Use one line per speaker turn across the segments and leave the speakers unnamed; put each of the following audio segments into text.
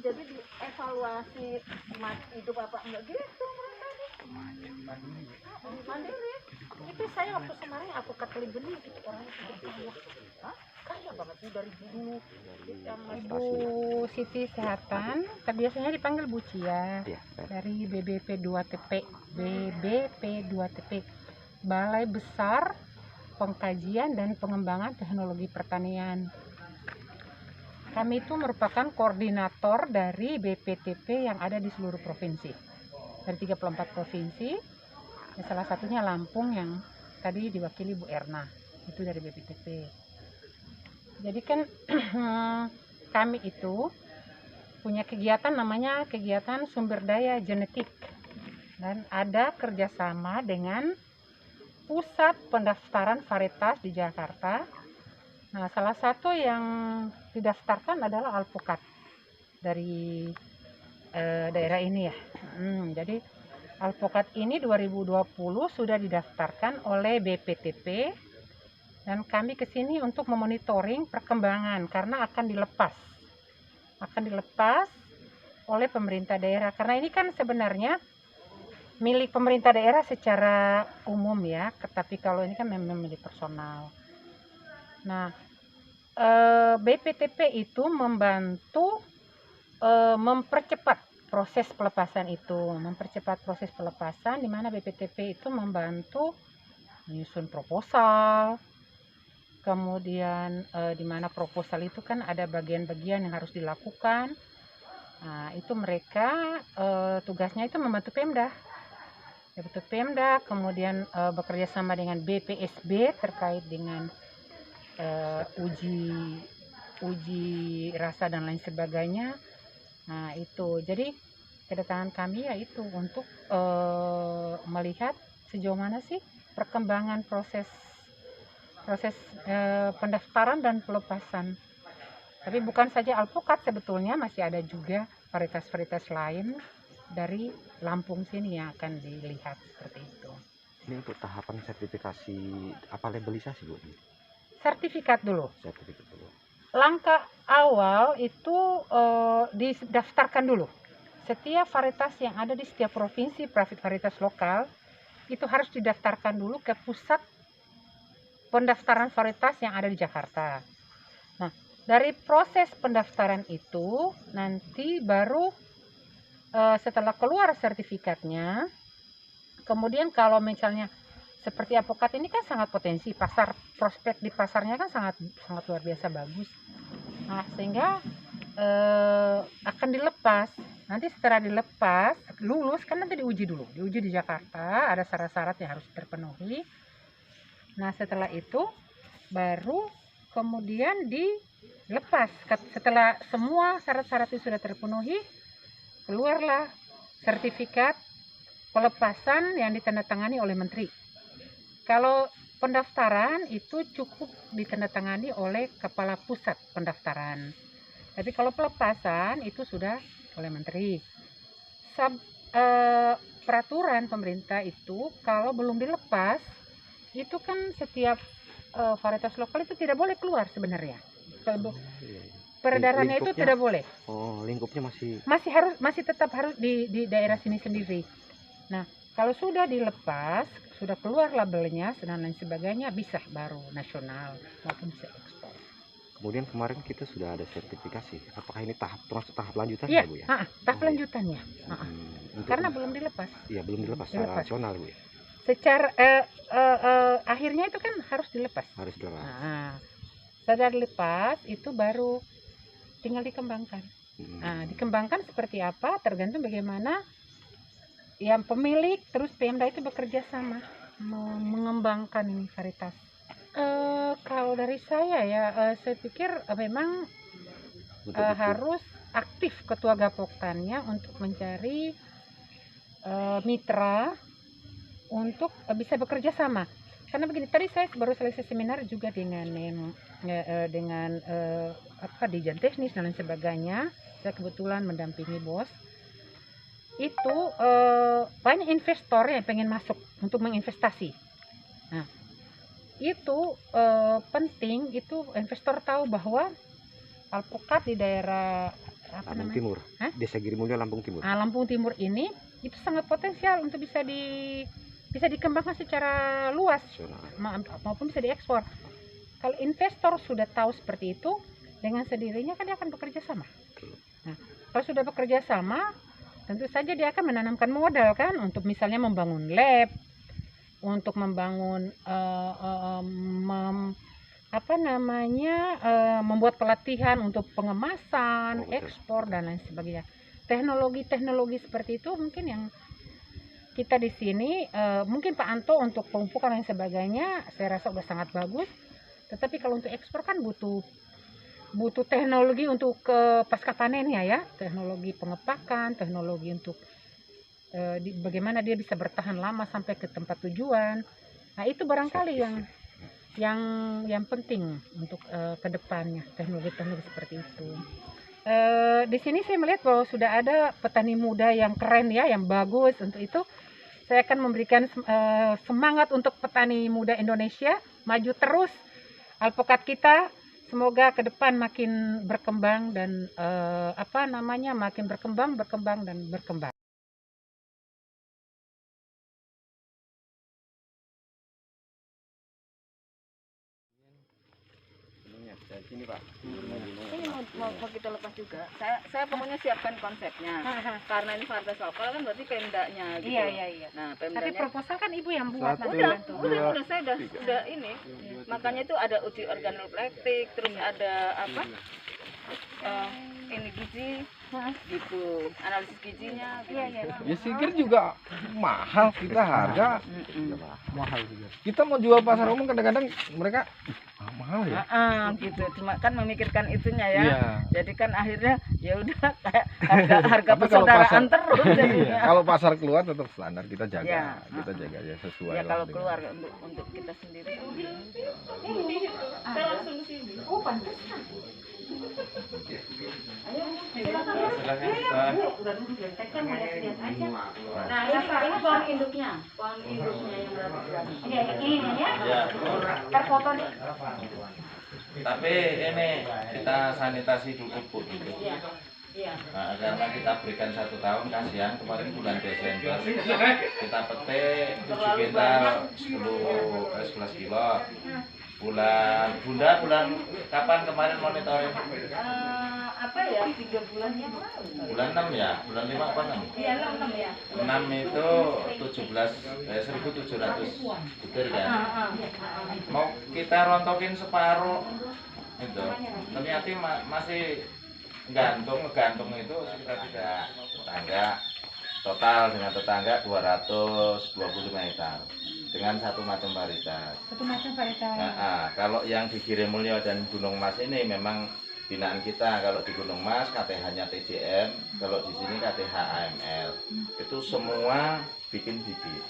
jadi dievaluasi hidup apa enggak gitu mandiri. Itu saya waktu kemarin aku kali beli itu orangnya sudah kaya banget sih dari dulu.
Ibu Siti Sehatan, biasanya dipanggil Bu Cia, dari BBP 2TP, BBP 2TP, Balai Besar Pengkajian dan Pengembangan Teknologi Pertanian. Kami itu merupakan koordinator dari BPTP yang ada di seluruh provinsi, dari 34 provinsi, salah satunya Lampung yang tadi diwakili Bu Erna, itu dari BPTP. Jadi kan kami itu punya kegiatan namanya kegiatan sumber daya genetik, dan ada kerjasama dengan pusat pendaftaran varietas di Jakarta. Nah, salah satu yang didaftarkan adalah alpukat dari daerah ini ya. Jadi alpukat ini 2020 sudah didaftarkan oleh BPTP. Dan kami ke sini untuk memonitoring perkembangan karena akan dilepas oleh pemerintah daerah. Karena ini kan sebenarnya milik pemerintah daerah secara umum ya, tapi kalau ini kan memang milik personal. Nah, BPTP itu membantu mempercepat proses pelepasan itu, di mana BPTP itu membantu menyusun proposal. Kemudian di mana proposal itu kan ada bagian-bagian yang harus dilakukan. Nah, itu mereka tugasnya itu membantu Pemda. Kemudian bekerja sama dengan BPSB terkait dengan uji rasa dan lain sebagainya. Nah, itu. Jadi kedatangan kami yaitu untuk melihat sejauh mana sih perkembangan proses pendaftaran dan pelepasan. Tapi bukan saja alpukat, sebetulnya masih ada juga varietas-varietas lain dari Lampung sini yang akan dilihat seperti itu.
Ini untuk tahapan sertifikasi apa labelisasi Bu?
Sertifikat dulu. Langkah awal itu didaftarkan dulu. Setiap varietas yang ada di setiap provinsi, varietas lokal, itu harus didaftarkan dulu ke pusat pendaftaran varietas yang ada di Jakarta. Nah, dari proses pendaftaran itu nanti baru setelah keluar sertifikatnya, kemudian kalau misalnya seperti alpukat ini kan sangat potensi, prospek di pasarnya kan sangat luar biasa bagus. Nah, sehingga akan dilepas. Nanti setelah dilepas, lulus kan nanti diuji di Jakarta, ada syarat-syarat yang harus terpenuhi. Nah, setelah itu baru kemudian dilepas. Setelah semua syarat-syarat itu sudah terpenuhi, keluarlah sertifikat pelepasan yang ditandatangani oleh Menteri. Kalau pendaftaran itu cukup ditandatangani oleh Kepala Pusat Pendaftaran. Tapi kalau pelepasan itu sudah oleh Menteri. Peraturan pemerintah itu kalau belum dilepas, itu kan setiap varietas lokal itu tidak boleh keluar sebenarnya. Peredarannya itu tidak boleh.
Oh, lingkupnya
masih tetap harus di daerah sini sendiri. Nah, kalau sudah dilepas, sudah keluar labelnya dan lain sebagainya, bisa baru nasional maupun bisa ekspor.
Kemudian kemarin kita sudah ada sertifikasi. Apakah ini tahap lanjutannya,
ya,
Bu ya?
Tahap lanjutannya. Karena belum dilepas.
Iya, belum dilepas secara nasional, Bu ya.
Secara akhirnya itu kan harus dilepas. Nah, setelah dilepas itu baru tinggal dikembangkan. Nah, dikembangkan seperti apa tergantung bagaimana yang pemilik terus Pemda itu bekerja sama mengembangkan ini varietas. Kalau dari saya ya, saya pikir memang harus aktif ketua Gapoktannya untuk mencari mitra untuk bisa bekerja sama. Karena begini, tadi saya baru selesai seminar juga dengan dirjen teknis dan lain sebagainya. Saya kebetulan mendampingi bos. Itu banyak investor yang pengen masuk untuk menginvestasi. Nah, itu penting itu investor tahu bahwa alpukat di daerah apa
Lampung
namanya?
Timur.
Hah?
Desa Girimulyo Lampung Timur.
Lampung Timur ini itu sangat potensial untuk bisa dikembangkan secara luas
Nasional.
maupun bisa diekspor. Kalau investor sudah tahu seperti itu, dengan sendirinya kan dia akan bekerja sama. Nah, kalau sudah bekerja sama, tentu saja dia akan menanamkan modal kan untuk misalnya membangun lab, untuk membangun membuat pelatihan untuk pengemasan,
Oh, betul.
ekspor dan lain sebagainya. Teknologi-teknologi seperti itu mungkin yang kita di sini mungkin Pak Anto untuk pemupukan dan sebagainya saya rasa udah sangat bagus. Tetapi kalau untuk ekspor kan butuh teknologi untuk pasca panennya ya, teknologi pengepakan, teknologi untuk bagaimana dia bisa bertahan lama sampai ke tempat tujuan. Nah itu barangkali yang penting untuk kedepannya, teknologi-teknologi seperti itu. Di sini saya melihat bahwa sudah ada petani muda yang keren ya, yang bagus. Untuk itu saya akan memberikan semangat untuk petani muda Indonesia, maju terus alpukat kita. Semoga ke depan makin berkembang dan makin berkembang dan berkembang.
Sini Pak.
Ini mau kita lepas juga. Saya pokoknya siapkan konsepnya. Karena ini varietas lokal kan berarti pemdanya gitu.
Iya.
Nah,
Tapi
pemdanya
proposal kan ibu yang buat.
Satu,
nanti bantu.
udah saya udah ini. Makanya itu ada uji organoleptik, terus ada apa? Ini gizi gitu, analisis gizinya gitu.
Iya.
Ya sikir juga mahal kita harga. Mahal juga. Kita mau jual pasar umum kadang-kadang mereka mahal ya.
Gitu. Cuma kan memikirkan itunya ya.
Iya.
Jadi kan akhirnya ya udah kayak harga
Tapi kalau
persaudaraan
pasar-
terus
Iya.
jadinya.
Kalau pasar keluar tetap standar kita jaga.
Ya.
Kita jaga ya sesuai.
Ya
lah
kalau
dengan-
keluar untuk kita sendiri.
Oh pantas. Nah, ini pohon induknya yang berarti. Ini ya. Terfoto nih.
Tapi ini kita sanitasi dulu Bu gitu.
Iya.
Nah, karena kita berikan 1 tahun, kasihan kemarin bulan Desember kita petik 7 kintal 11 kilo. Bulan kapan kemarin monitoring?
Apa ya 3 bulan yang lalu.
Bulan 6 ya, bulan 5 apa 6?
Iya 6 ya.
6 itu 1.700 butir kan. Mau kita rontokin separuh itu, ternyata masih ngegantung itu sekitar 3 tetangga. Total dengan tetangga 225 hektar dengan 1 macam varietas.
Satu macam varietas.
Nah, kalau yang di Girimulyo dan Gunung Mas ini memang binaan kita. Kalau di Gunung Mas KTH-nya TJM, kalau di sini KTH AML. Itu semua bikin bibit.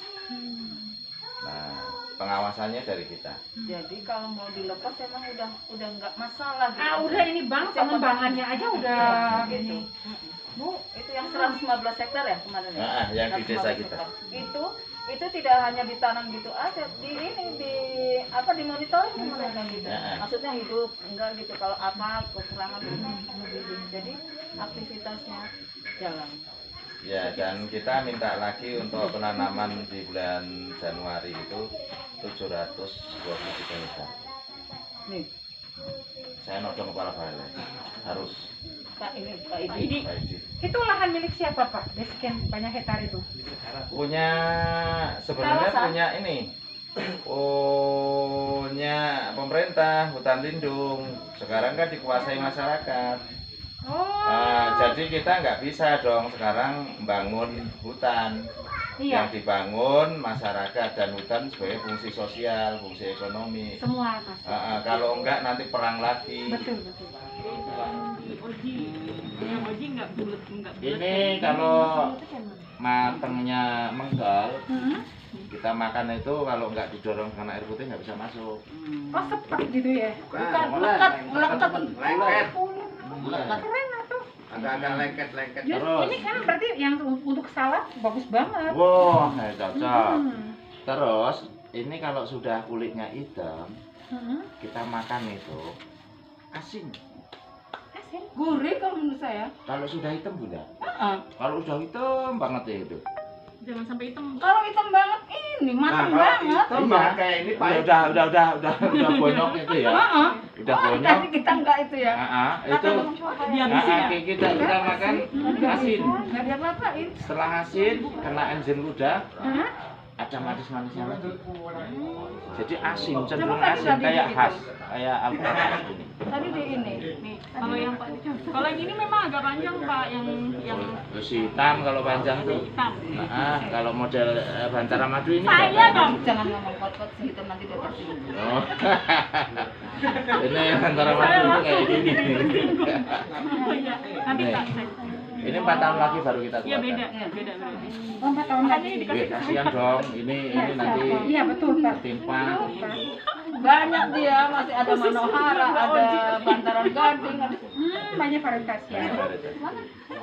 Nah, pengawasannya dari kita.
Jadi kalau mau dilepas emang udah nggak masalah gitu.
Udah ini bang, pengembangannya aja udah
gitu.
ini. Bu,
Itu yang 115 hektar ya kemarin ya?
Nah, yang di
115
desa kita.
hektar. Itu tidak hanya ditanam gitu aja, dimonitoring mereka gitu.
Ya.
Maksudnya hidup enggak gitu, kalau apa kekurangan jadi aktivitasnya jalan.
Ya, dan kita minta lagi untuk penanaman di bulan Januari itu 723 hektar.
Nih,
Saya nodong kepala balai. Harus.
Pak ini.
Pak Idi.
itu lahan milik siapa Pak? Di sekian banyak hektar itu?
Sebenarnya
Kawasan.
punya ini. Punya pemerintah, hutan lindung. Sekarang kan dikuasai masyarakat.
Oh.
Nah, jadi kita nggak bisa dong sekarang membangun hutan.
Iya.
Yang dibangun masyarakat dan hutan sebagai fungsi sosial, fungsi ekonomi.
Semua masuk.
Kalau enggak nanti perang lagi.
Betul.
Ini kalau matengnya menggal, kita makan itu kalau nggak didorong dengan air putih nggak bisa masuk.
Oh sepet gitu ya?
Bukan melekat.
Keren tuh.
Agak-agak lengket-lengket
Jadi
terus.
ini kan berarti yang untuk salad bagus banget.
Wah, cocok.
Hmm.
Terus ini kalau sudah kulitnya hitam,
Hmm.
kita makan itu asin.
asin.
Gurih kalau menurut saya.
Kalau sudah hitam Bunda.
Heeh.
Kalau sudah hitam banget ya itu.
Jangan sampai hitam.
Kalau hitam banget ini matang
kalau
banget.
hitam ya kayak ini Pak. Udah bonyok itu ya.
Heeh.
Udah bonyok.
Tapi kita enggak itu ya.
Itu
Dihabisin ya.
kita makan asin.
Enggak ada apa-apain.
Setelah asin kena enzim ludah,
Hah?
ada manis-manisnya lagi. Jadi asin,
Coba
cenderung
tadi
asin
tadi
kayak
gitu.
khas, kayak alpukat ini.
Tadi di ini.
Nih, kalau yang kalau yang ini memang agak panjang Pak, yang
Terus hitam kalau panjang tuh.
hitam.
Kalau model Bantara Madu ini
Saya dong.
Jangan ngomong kot-kot hitam nanti dia tersinggung.
Oh. Ini Bantara Madu itu kayak gini.
Oh iya. Nanti
Nih.
Pak.
Ini 4 tahun lagi baru kita
Iya
keluarkan.
beda, beda berarti.
Oh, 4 tahun lagi.
Wih, kasihan dong. Ini nanti
Iya betul Pak.
timpang.
Banyak dia, masih ada Manohara, ada Bantaran Gading, ada
Banyak varietasnya.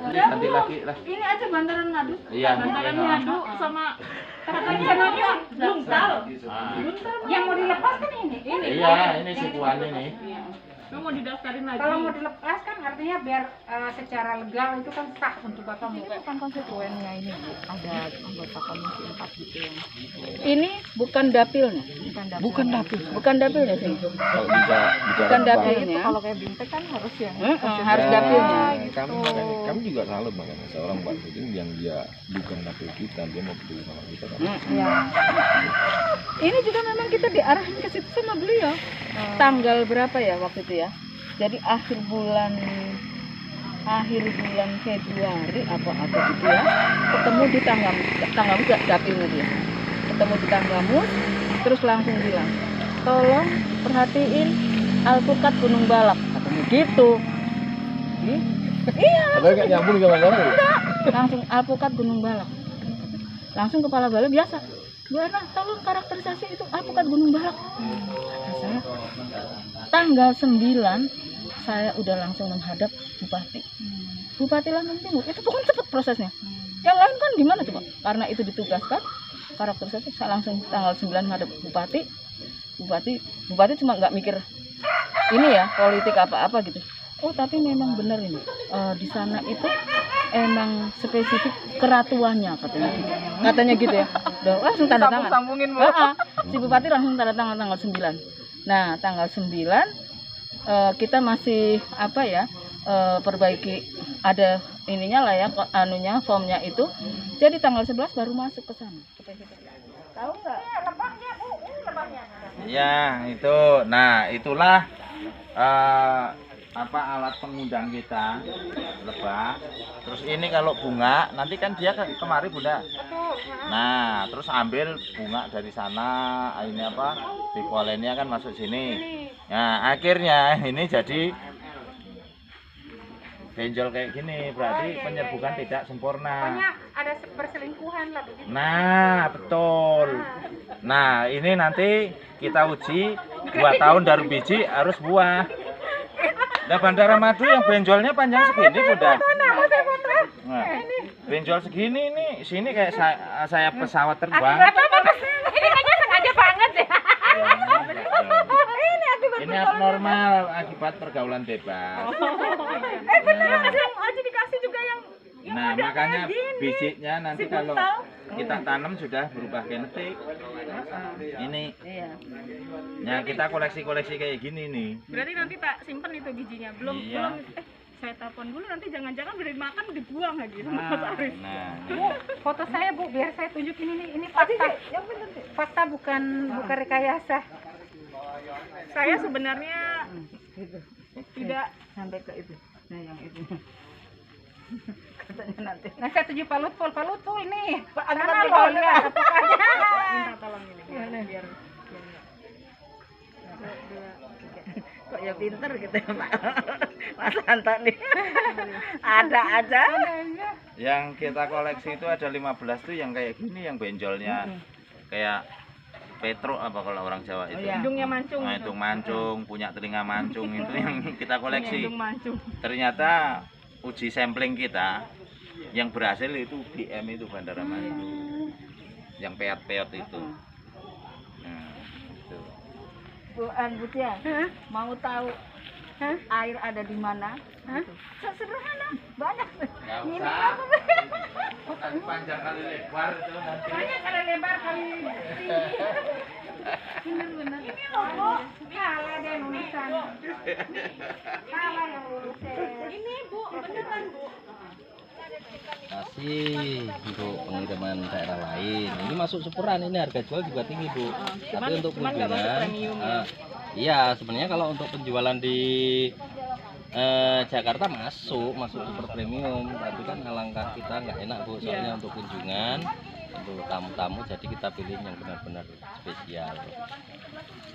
udah
Nanti
belum.
lagi lah.
Ini aja Bantaran Madu.
Iya.
Bantaran
iya.
madu sama rencananya buntal.
Ah.
Yang mau dilepaskan ini.
Iya, ini sukuan ini.
Lu mau didaftarin lagi.
Kalau mau dilepas kan artinya biar secara legal itu kan sah untuk Bapak mau.
Bukan konstituennya ini, Bu. Ada anggota komisi 4 gitu yang. Ini bukan dapilnya. Bukan dapil. Bukan dapilnya sih.
Kalau bicara
Bukan dapilnya.
Kalau kayak Bintek kan harus yang
Harus dapilnya.
Kami makanya kami juga salut makanya seorang Mbak Tutin yang dia bukan dapil kita, dia mau peduli sama kita kan.
Ini juga memang kita diarahin ke situ sama beliau. Tanggal berapa ya waktu itu ya? Jadi akhir bulan Februari apa gitu ya. Ketemu di Tanggamus dapilnya dia. Ketemu di Tanggamus, terus langsung bilang, tolong perhatiin alpukat Gunung Balak, katanya gitu. Iya,
Padahal nggak nyambung sama kamu.
langsung alpukat Gunung Balak. Langsung kepala balai biasa. Bu Erna, tolong karakterisasi itu alpukat Gunung Balak. Kata saya, tanggal 9 saya udah langsung menghadap Bupati. Bupati Lampung Timur, itu bukan cepat prosesnya. Yang lain kan gimana coba? Karena itu ditugaskan, karakterisasi saya langsung tanggal 9 menghadap Bupati. Bupati cuma nggak mikir ini ya, politik apa-apa gitu. Oh tapi memang benar ini, di sana itu emang spesifik keratuannya katanya gitu ya. Udah langsung tanda tangan.
sambungin
Si Bupati langsung tanda tangan tanggal 9. Nah tanggal 9 kita masih apa ya, perbaiki ada ininya lah ya, anunya formnya itu. Jadi tanggal 11 baru masuk ke sana. Tahu nggak?
Ya itu, nah itulah alat pengundang kita, lebah. Terus ini kalau bunga, nanti kan dia kemari Bunda. Nah, terus ambil bunga dari sana, ini apa, dikualennya kan masuk sini. Nah, akhirnya ini jadi benjol kayak gini, berarti penyerbukan tidak sempurna.
Pokoknya ada perselingkuhan lah begitu.
Nah, betul. Nah, ini nanti kita uji 2 tahun dari biji harus buah. Nah, Bantara Madu yang benjolnya panjang segini, Bunda. Nah, benjol segini nih, sini kayak saya pesawat terbang.
Ini kayaknya sengaja banget ya.
Ini abnormal akibat pergaulan bebas.
Aja dikasih juga yang
Nah, makanya bijinya nanti kalau kita tanam sudah berubah genetik. Ini. Nah, kita koleksi-koleksi kayak gini nih.
berarti nanti tak simpen itu bijinya. Belum
Iya.
saya telepon dulu, nanti jangan-jangan udah dimakan dibuang lagi sama Mas Arif.
Nah,
Bu, foto saya Bu, biar saya tunjukin ini fakta. Fakta bukan rekayasa.
Saya sebenarnya tidak
Sampai ke itu. Nah yang itu. Katanya nanti.
Nah, saya tuju Pak Lutful nih.
Ada
Sana
kan
loh,
di
lihat
minta tolong ini biar
Kok ya pinter gitu ya Pak. Mas Antoni. Ada aja.
yang kita koleksi itu ada 15 tuh yang kayak gini, yang benjolnya kayak Petro apa kalau orang Jawa itu.
hidungnya mancung.
Nah, itu mancung, punya telinga mancung itu yang kita koleksi.
Hidung mancung.
Ternyata uji sampling kita yang berhasil itu BM itu Bantara Madu. Yang peot-peot itu. Nah, itu.
Bu Tia, mau tahu Hah?
Air ada di mana?
Hah?
Sederhana, banyak.
Nggak
Ini
usah.
apa?
Kali panjang kali lebar itu nanti.
Banyak kali lebar kali tinggi.
Bener-bener.
Ini loh, Bu. Salah dia nulisan. Salah yang nulisan. Ini, Bu, beneran, Bu.
Masih untuk pengiriman daerah lain. Ini masuk syukuran, ini harga jual juga tinggi, Bu. Tapi untuk
cuman nggak masuk
kunjungan,
premium ya?
iya sebenarnya kalau untuk penjualan di Jakarta masuk super premium. Tapi kan alangkah kita nggak enak, Bu, soalnya untuk kunjungan, untuk tamu-tamu, jadi kita pilih yang benar-benar spesial.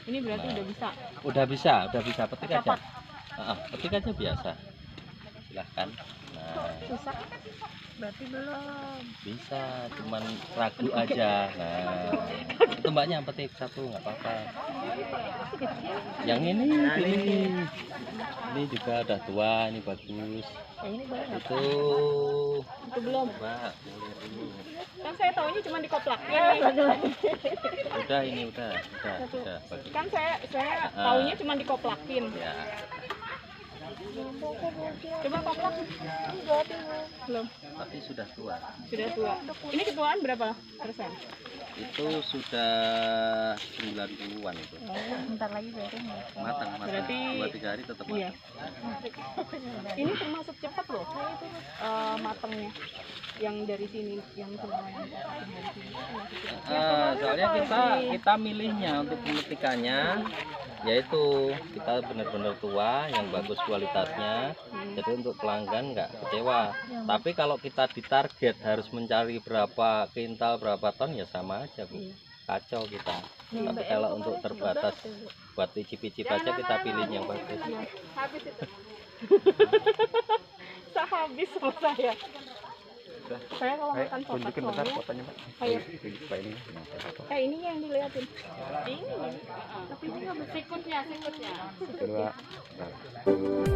Ini berarti udah bisa.
Udah bisa, petik aja.
Copot.
Petik aja biasa. Silahkan. Nah,
Susah. Berarti belum.
bisa, cuman ragu aja. Nah, itu mbaknya petik satu nggak apa-apa. Yang ini juga udah tua, ini bagus.
Yang ini boleh nggak?
Itu
Itu belum.
mbak boleh dulu.
Kan saya taunya cuma dikoplakin.
Udah ini udah bagus.
Kan saya taunya cuma dikoplakin.
Ya,
Coba koplak. Belum.
tapi sudah tua.
Sudah tua. Ini ketuaan berapa persen?
Itu sudah 90-an itu.
Bentar lagi berarti.
Matang.
Berarti-
2-3 hari tetap
Iya.
matang.
Ini termasuk cepat loh. Matangnya. Yang dari sini, yang semua yang dari sini termasuk cepat.
Soalnya kita milihnya untuk pemetikannya, yaitu kita benar-benar tua yang bagus kualitasnya, jadi untuk pelanggan nggak kecewa. Tapi kalau kita ditarget harus mencari berapa kintal berapa ton, ya sama aja, Bu, kacau kita. Tapi kalau untuk terbatas buat icip-icip aja, kita pilih yang bagus.
Habis itu. Sehabis sama saya. Saya kalau makan sopat
Tunjukin bentar
soalnya,
fotonya, Pak.
Ayo.
Pak ini.
Ini yang dilihatin. Ini.
Tapi juga sikutnya.
Kedua. Bentar.